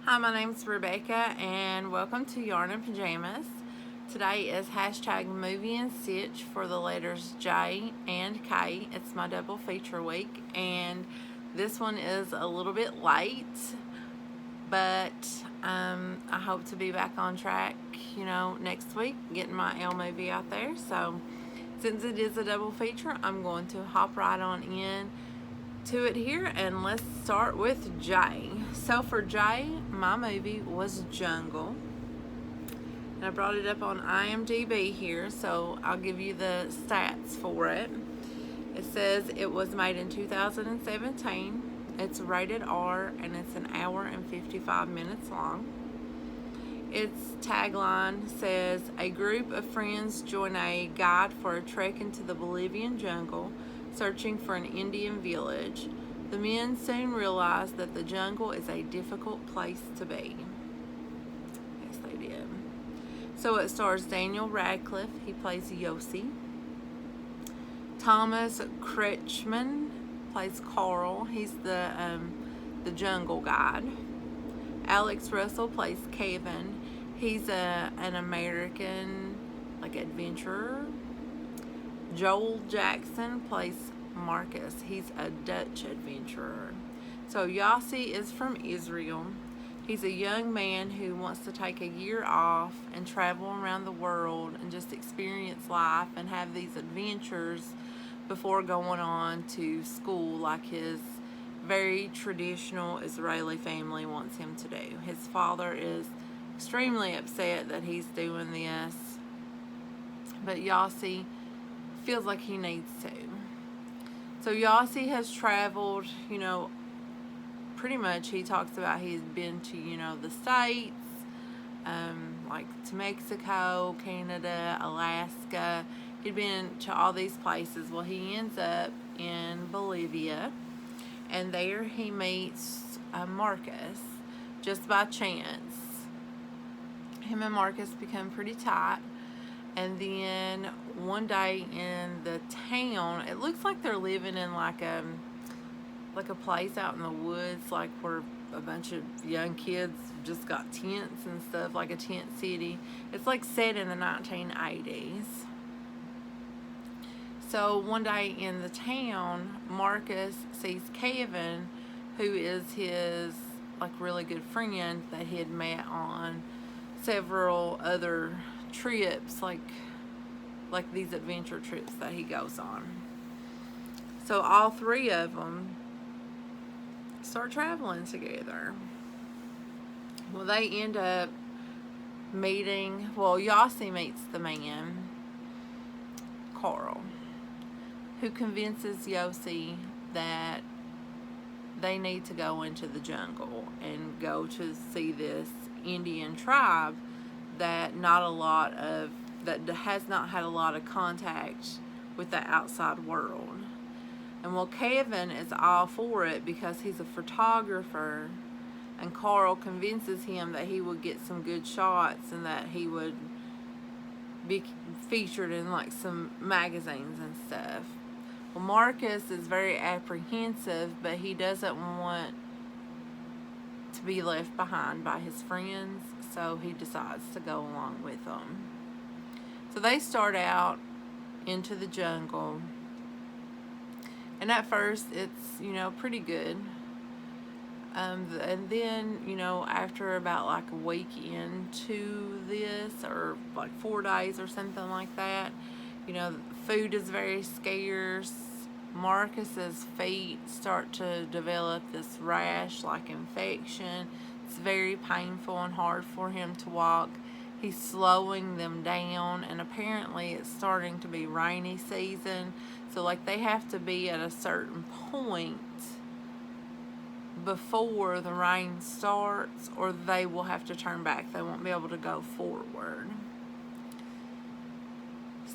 Hi, my name's Rebecca, and welcome to Yarn and Pajamas. Today is hashtag Movie and Stitch for the letters J and K. It's my double feature week, and this one is a little bit late, but I hope to be back on track, next week, getting my L movie out there. So, since it is a double feature, I'm going to hop right on in to it here, and let's start with J. So for J, my movie was Jungle, and I brought it up on IMDb here, so I'll give you the stats for it. It says it was made in 2017. It's rated R, and it's an hour and 55 minutes long. Its tagline says, a group of friends join a guide for a trek into the Bolivian jungle, searching for an Indian village. The men soon realize that the jungle is a difficult place to be. Yes, they did. So it stars Daniel Radcliffe. He plays Yossi. Thomas Kretschmann plays Carl. He's the jungle guide. Alex Russell plays Kevin. He's an American adventurer. Joel Jackson plays Marcus. He's a Dutch adventurer. So Yossi is from Israel. He's a young man who wants to take a year off and travel around the world and just experience life and have these adventures before going on to school like his very traditional Israeli family wants him to do. His father is extremely upset that he's doing this, but Yossi feels like he needs to. So Yossi has traveled, pretty much he talks about he's been to, the States, like to Mexico, Canada, Alaska. He'd been to all these places. Well, he ends up in Bolivia, and there he meets Marcus just by chance. Him and Marcus become pretty tight, and then one day in the town, it looks like they're living in like a place out in the woods, like where a bunch of young kids just got tents and stuff, like a tent city. It's like set in the 1980s. So one day in the town, Marcus sees Kevin, who is his really good friend that he had met on several other trips, like these adventure trips that he goes on. So all three of them start traveling together. Well, they end up meeting, Yossi meets the man, Carl, who convinces Yossi that they need to go into the jungle and go to see this Indian tribe that has not had a lot of contact with the outside world. And Kevin is all for it because he's a photographer, and Carl convinces him that he would get some good shots and that he would be featured in some magazines and stuff. Well, Marcus is very apprehensive, but he doesn't want to be left behind by his friends, so he decides to go along with them. So they start out into the jungle, and at first it's pretty good, and then after about a week into this, or 4 days or something like that, food is very scarce. Marcus's feet start to develop this rash, infection. It's very painful and hard for him to walk. He's slowing them down, and apparently it's starting to be rainy season, so they have to be at a certain point before the rain starts, or they will have to turn back. They won't be able to go forward.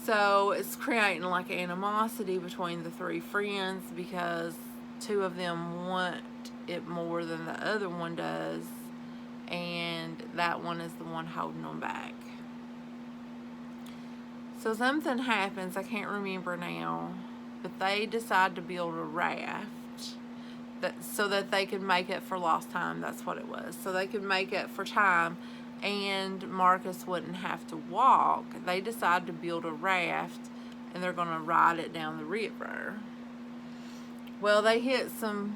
So it's creating animosity between the three friends because two of them want it more than the other one does, and that one is the one holding them back. So something happens, I can't remember now, but they decide to build a raft so that they could make it for lost time. That's what it was. So they could make it for time and Marcus wouldn't have to walk. They decided to build a raft and they're going to ride it down the river. Well, they hit some,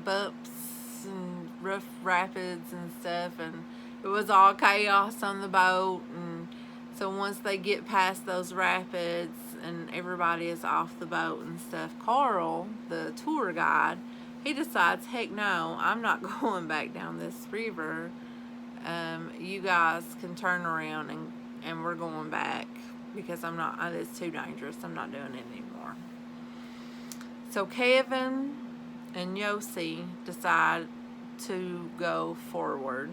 bumps and rough rapids and stuff, and it was all chaos on the boat. And so once they get past those rapids and everybody is off the boat and stuff, Carl, the tour guide, he decides, heck no, I'm not going back down this river. You guys can turn around and we're going back because it's too dangerous. I'm not doing it anymore. So Kevin and Yossi decide to go forward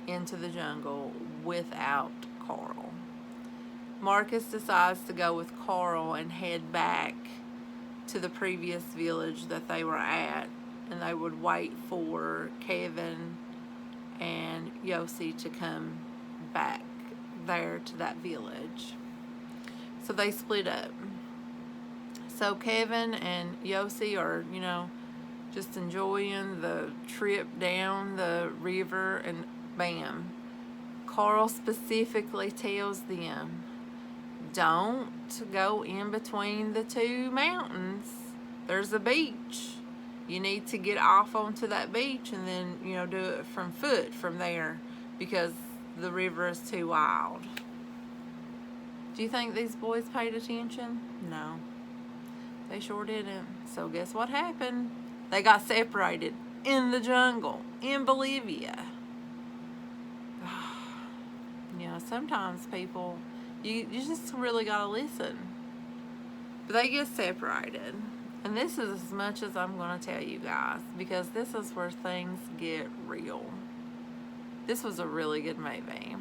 into the jungle without Carl. Marcus decides to go with Carl and head back to the previous village that they were at, and they would wait for Kevin and Yossi to come back there to that village. So they split up. So Kevin and Yossi are, just enjoying the trip down the river, and bam, Carl specifically tells them, don't go in between the two mountains. There's a beach. You need to get off onto that beach and then, do it from foot from there because the river is too wild. Do you think these boys paid attention? No. They sure didn't. So guess what happened? They got separated in the jungle in Bolivia. Sometimes people, you just really gotta listen. But they get separated. And this is as much as I'm going to tell you guys, because this is where things get real. This was a really good movie.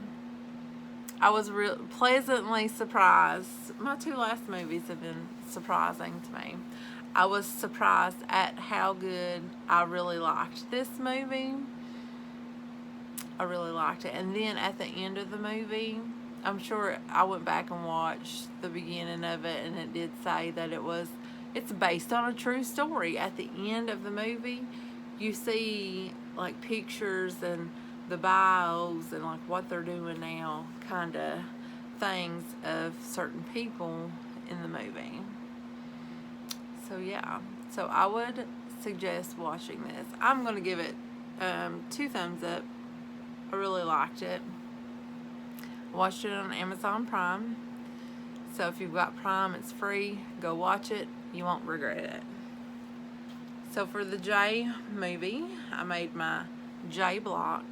I was pleasantly surprised. My two last movies have been surprising to me. I was surprised at how good I really liked this movie. I really liked it. And then at the end of the movie, I'm sure I went back and watched the beginning of it, and it did say that it's based on a true story. At the end of the movie, you see like pictures and the bios and like what they're doing now, kind of things of certain people in the movie. So yeah, so I would suggest watching this. I'm going to give it 2 thumbs up. I really liked it. I watched it on Amazon Prime. So if you've got Prime, it's free. Go watch it. You won't regret it. So for the J movie, I made my J block.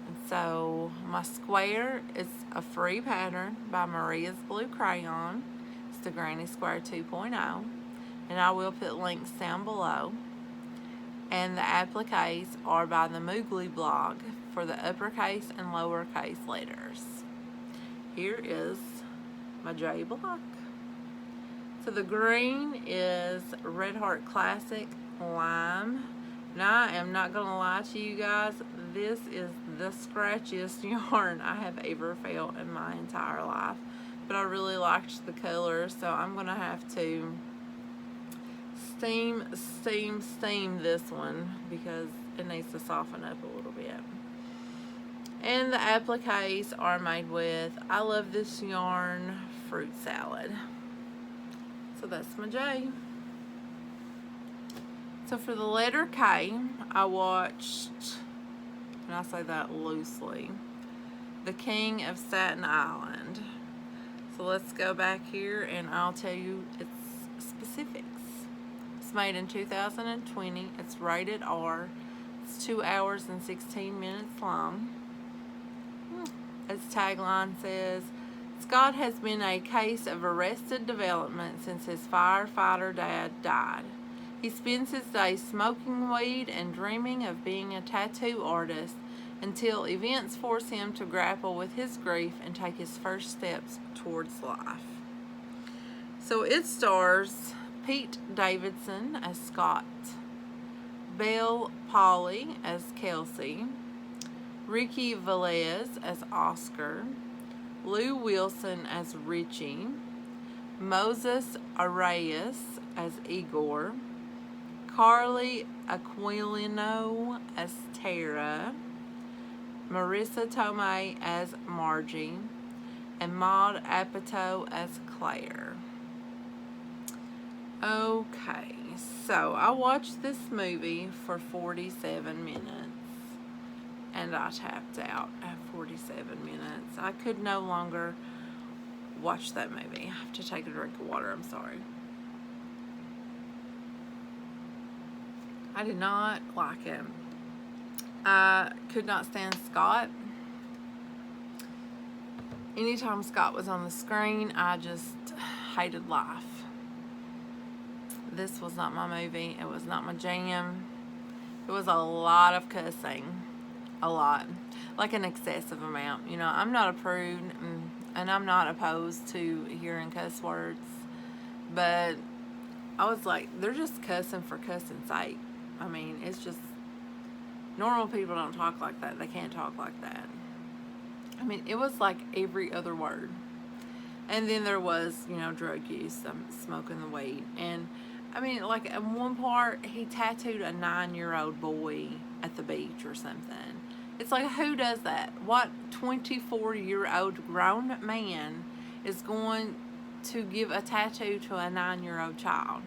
And so my square is a free pattern by Maria's Blue Crayon. It's the Granny Square 2.0. And I will put links down below. And the appliques are by the Moogly blog for the uppercase and lowercase letters. Here is my J block. So the green is Red Heart Classic Lime. Now I am not going to lie to you guys, this is the scratchiest yarn I have ever felt in my entire life. But I really liked the color, so I'm going to have to steam this one because it needs to soften up a little bit. And the appliques are made with I Love This Yarn Fruit Salad. So that's my J. So for the letter K, I watched, and I say that loosely, The King of Staten Island. So let's go back here and I'll tell you its specifics. It's made in 2020. It's rated R. It's 2 hours and 16 minutes long. Its tagline says, Scott has been a case of arrested development since his firefighter dad died. He spends his days smoking weed and dreaming of being a tattoo artist until events force him to grapple with his grief and take his first steps towards life. So it stars Pete Davidson as Scott, Belle Pauley as Kelsey, Ricky Velez as Oscar, Lou Wilson as Richie, Moses Arias as Igor, Carly Aquilino as Tara, Marissa Tomei as Margie, and Maud Apatow as Claire. Okay, so I watched this movie for 47 minutes and I tapped out at 47 minutes. I could no longer watch that movie. I have to take a drink of water, I'm sorry. I did not like it. I could not stand Scott. Anytime Scott was on the screen, I just hated life. This was not my movie. It was not my jam. It was a lot of cussing. A lot. Like an excessive amount. You know, I'm not a prude and I'm not opposed to hearing cuss words. But I was like, they're just cussing for cussing's sake. I mean, it's just, normal people don't talk like that. They can't talk like that. I mean, it was like every other word. And then there was, you know, drug use, smoking the weed. And, I mean, like, at one part, he tattooed a 9-year-old boy at the beach or something. It's like, who does that? What 24-year-old grown man is going to give a tattoo to a 9-year-old child?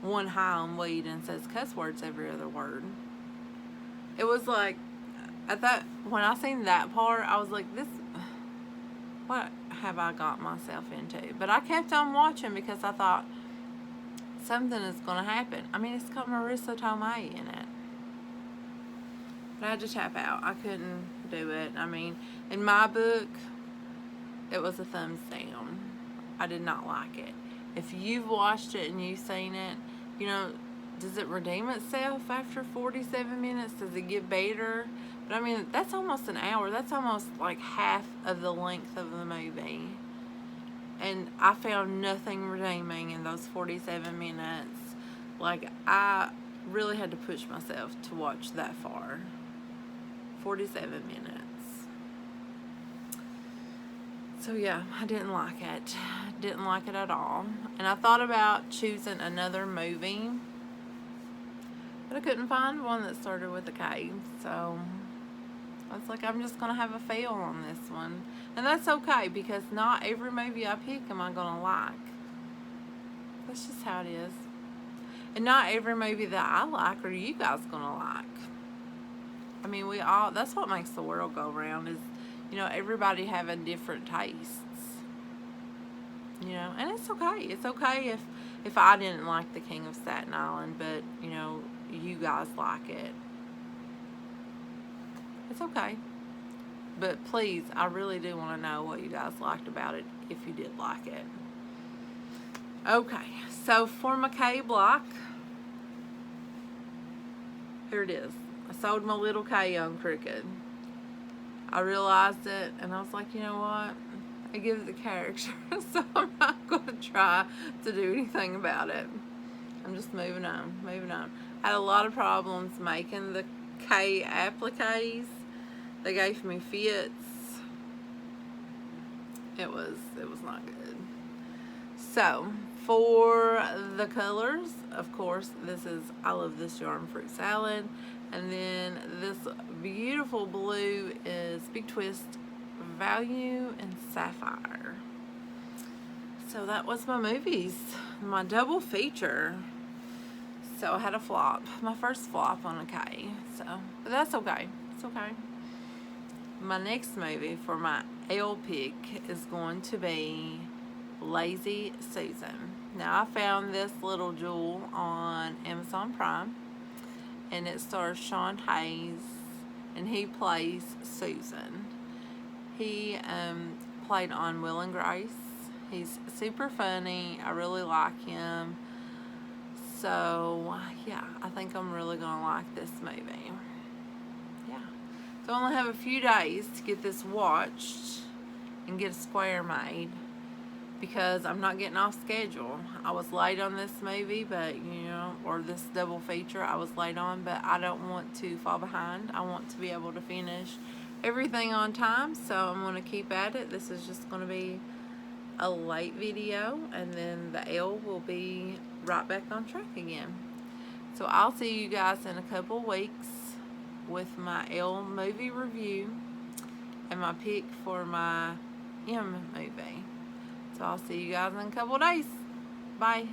One high on weed and says cuss words every other word. It was like, I thought, when I seen that part, I was like, this, what have I got myself into? But I kept on watching because I thought, something is going to happen. I mean, it's got Marissa Tomei in it. But I had to tap out. I couldn't do it. I mean, in my book, it was a thumbs down. I did not like it. If you've watched it and you've seen it, you know, does it redeem itself after 47 minutes? Does it get better? But I mean, that's almost an hour. That's almost like half of the length of the movie. And I found nothing redeeming in those 47 minutes. Like, I really had to push myself to watch that far. 47 minutes. So yeah, I didn't like it. Didn't like it at all. And I thought about choosing another movie, but I couldn't find one that started with a K. So I was like, I'm just going to have a fail on this one. And that's okay, because not every movie I pick am I going to like. That's just how it is. And not every movie that I like are you guys going to like. I mean, we all, that's what makes the world go round, is, you know, everybody having different tastes. You know, and it's okay. It's okay if I didn't like The King of Staten Island, but, you know, you guys like it. It's okay. But please, I really do want to know what you guys liked about it, if you did like it. Okay, so for my K block, here it is. I sold my little K on Crooked. I realized it, and I was like, you know what? I give it the character, so I'm not going to try to do anything about it. I'm just moving on. I had a lot of problems making the K appliques. They gave me fits. It was not good. So, for the colors, of course, this is, I love this yarn fruit salad. And then this beautiful blue is Big Twist Value and Sapphire. So that was my movies, my double feature. So I had a flop, my first flop on a K. So, but that's okay. It's okay. My next movie for my L pick is going to be Lazy Susan. Now, I found this little jewel on Amazon Prime, and it stars Sean Hayes, and he plays Susan. He played on Will and Grace. He's super funny. I really like him. So, yeah, I think I'm really going to like this movie. Yeah. So I only have a few days to get this watched and get a square made, because I'm not getting off schedule. I was late on this movie, but, you know, or this double feature I was late on, but I don't want to fall behind. I want to be able to finish everything on time, so I'm going to keep at it. This is just going to be a late video, and then the L will be right back on track again. So I'll see you guys in a couple weeks with my L movie review and my pick for my M movie. So I'll see you guys in a couple days. Bye.